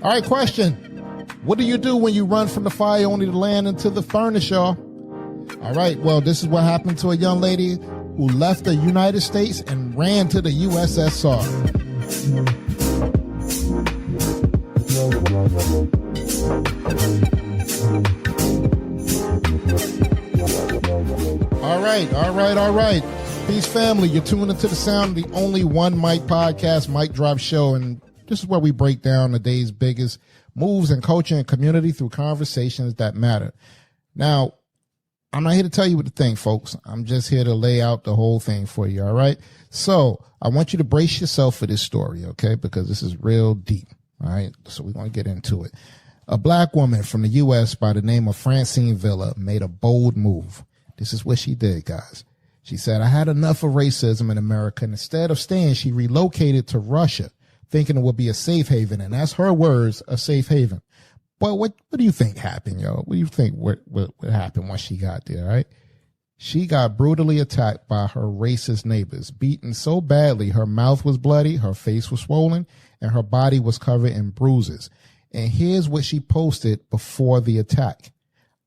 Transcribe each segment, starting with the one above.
All right, question. What do you do when you run from the fire only to land into the furnace, y'all? All right, well, this is what happened to a young lady who left the United States and ran to the USSR. All right. Peace, family. You're tuned into the sound of the Only One Mic podcast, Mic Drop Show, and this is where we break down the day's biggest moves in culture and community through conversations that matter. Now, I'm not here to tell you what to think, folks. I'm just here to lay out the whole thing for you, all right? So I want you to brace yourself for this story, okay? Because this is real deep, all right? So we're going to get into it. A black woman from the U.S. by the name of Francine Villa made a bold move. This is what she did, guys. She said, I had enough of racism in America, and instead of staying, she relocated to Russia, thinking it would be a safe haven. And that's her words, a safe haven. But what do you think happened, yo? What do you think what happened once she got there, right? She got brutally attacked by her racist neighbors, beaten so badly her mouth was bloody, her face was swollen, and her body was covered in bruises. And here's what she posted before the attack.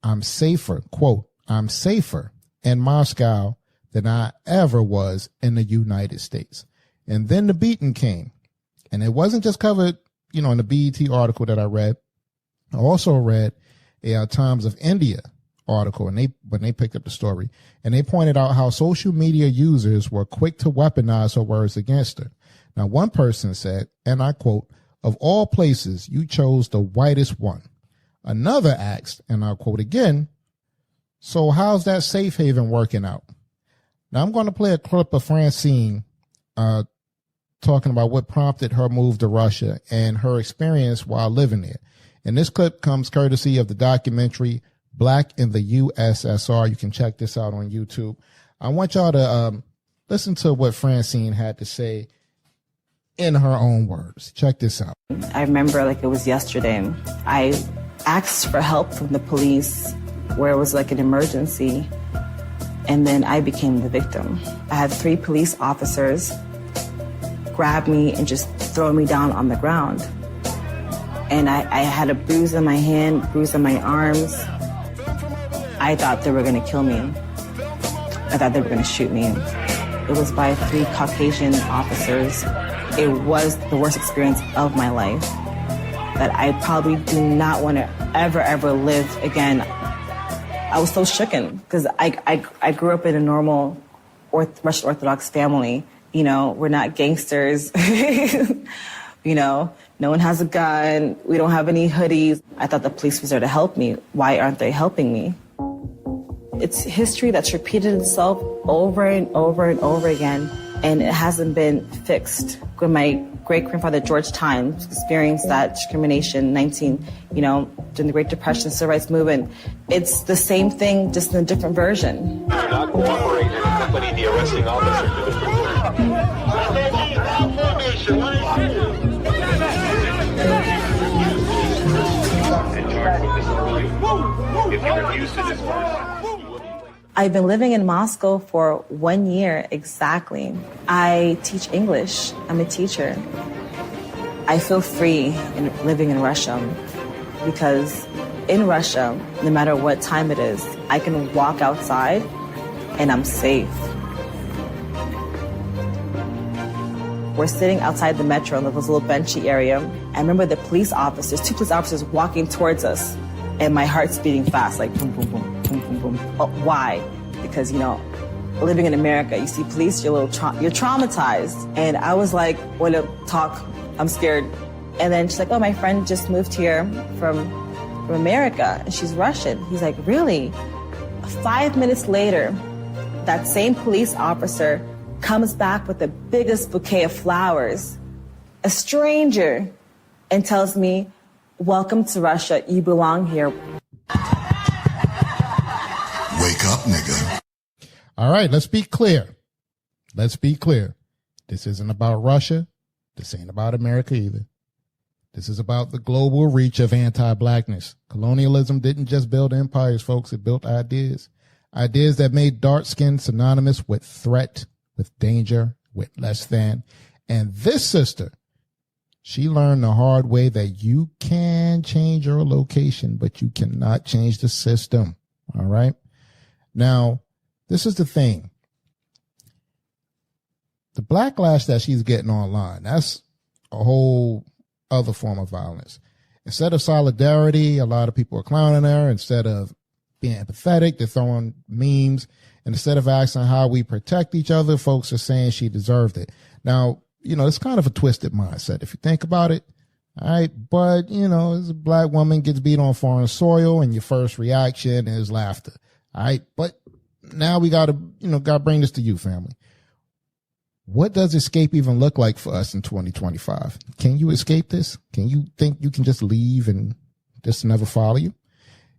I'm safer, quote, I'm safer in Moscow than I ever was in the United States. And then the beating came. And it wasn't just covered, in the BET article that I read. I also read a Times of India article, and when they picked up the story, and they pointed out how social media users were quick to weaponize her words against her. Now, one person said, and I quote, of all places, you chose the whitest one. Another asked, and I'll quote again, so how's that safe haven working out? Now, I'm going to play a clip of Francine talking about what prompted her move to Russia and her experience while living there. And this clip comes courtesy of the documentary Black in the USSR. You can check this out on YouTube. I want y'all to listen to what Francine had to say in her own words. Check this out. I remember like it was yesterday. I asked for help from the police where it was like an emergency. And then I became the victim. I had 3 police officers grab me and just throw me down on the ground. And I had a bruise on my hand, bruise on my arms. I thought they were gonna kill me. I thought they were gonna shoot me. It was by 3 Caucasian officers. It was the worst experience of my life that I probably do not want to ever live again. I was so shooken because I grew up in a normal Russian Orthodox family. We're not gangsters. No one has a gun. We don't have any hoodies. I thought the police was there to help me. Why aren't they helping me? It's history that's repeated itself over and over and over again, and it hasn't been fixed. When my great-grandfather George Times experienced that discrimination during the Great Depression, Civil Rights Movement. It's the same thing, just in a different version. Not cooperate and accompany the arresting officer to the prison. If you refuse to disperse. I've been living in Moscow for 1 year exactly. I teach English. I'm a teacher. I feel free in living in Russia because in Russia, no matter what time it is, I can walk outside and I'm safe. We're sitting outside the metro in this little benchy area. I remember the 2 police officers walking towards us, and my heart's beating fast, like boom, boom, boom, boom, boom, boom. Oh, why? Because, living in America, you see police, you're traumatized. And I was like, want to talk, I'm scared. And then she's like, oh, my friend just moved here from America, and she's Russian. He's like, really? 5 minutes later, that same police officer comes back with the biggest bouquet of flowers, a stranger, and tells me, welcome to Russia, you belong here. Wake up, nigga. All right, let's be clear. Let's be clear. This isn't about Russia. This ain't about America either. This is about the global reach of anti-blackness. Colonialism didn't just build empires, folks. It built ideas. Ideas that made dark skin synonymous with threat, with danger, with less than. And this sister She learned the hard way that you can change your location, but you cannot change the system. All right. Now, this is the thing. The backlash that she's getting online, that's a whole other form of violence. Instead of solidarity, a lot of people are clowning her. Instead of being empathetic, they're throwing memes. And instead of asking how we protect each other, folks are saying she deserved it. Now, it's kind of a twisted mindset if you think about it. All right. But, as a black woman gets beat on foreign soil and your first reaction is laughter. All right. But now we got to bring this to you, family. What does escape even look like for us in 2025? Can you escape this? Can you think you can just leave and just never follow you?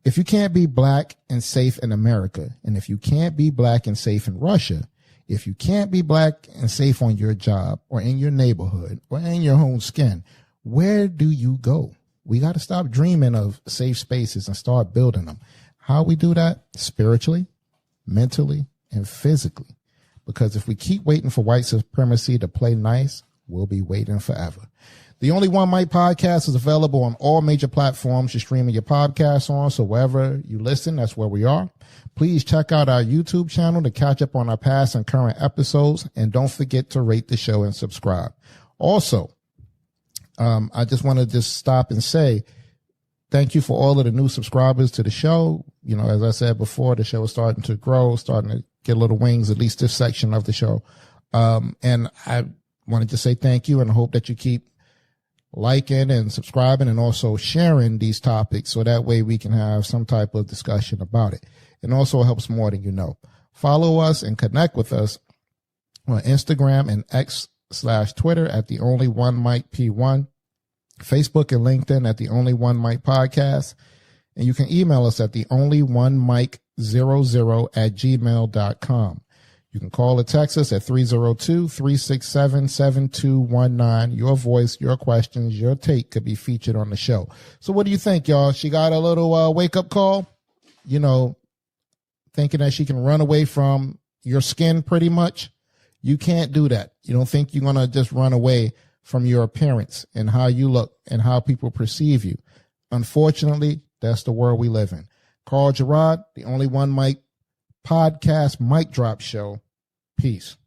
If you can't be black and safe in America, and if you can't be black and safe in Russia, if you can't be black and safe on your job or in your neighborhood or in your own skin, where do you go? We got to stop dreaming of safe spaces and start building them. How we do that? Spiritually, mentally, and physically. Because if we keep waiting for white supremacy to play nice, we'll be waiting forever. The Only One Mic podcast is available on all major platforms you're streaming your podcasts on. So wherever you listen, that's where we are. Please check out our YouTube channel to catch up on our past and current episodes. And don't forget to rate the show and subscribe. Also, I just want to stop and say thank you for all of the new subscribers to the show. As I said before, the show is starting to grow, starting to get a little wings, at least this section of the show. And I wanted to say thank you and I hope that you keep liking and subscribing and also sharing these topics so that way we can have some type of discussion about it. It also helps more than you know. Follow us and connect with us on Instagram and X/Twitter at The Only One Mic P1, Facebook and LinkedIn at The Only One Mic Podcast. And you can email us at theonlyonemic00@gmail.com. You can call or text us at 302-367-7219. Your voice, your questions, your take could be featured on the show. So what do you think, y'all? She got a little wake-up call, thinking that she can run away from your skin pretty much. You can't do that. You don't think you're going to just run away from your appearance and how you look and how people perceive you. Unfortunately, that's the world we live in. Carl Gerard, The Only One Mic podcast mic drop show. Peace.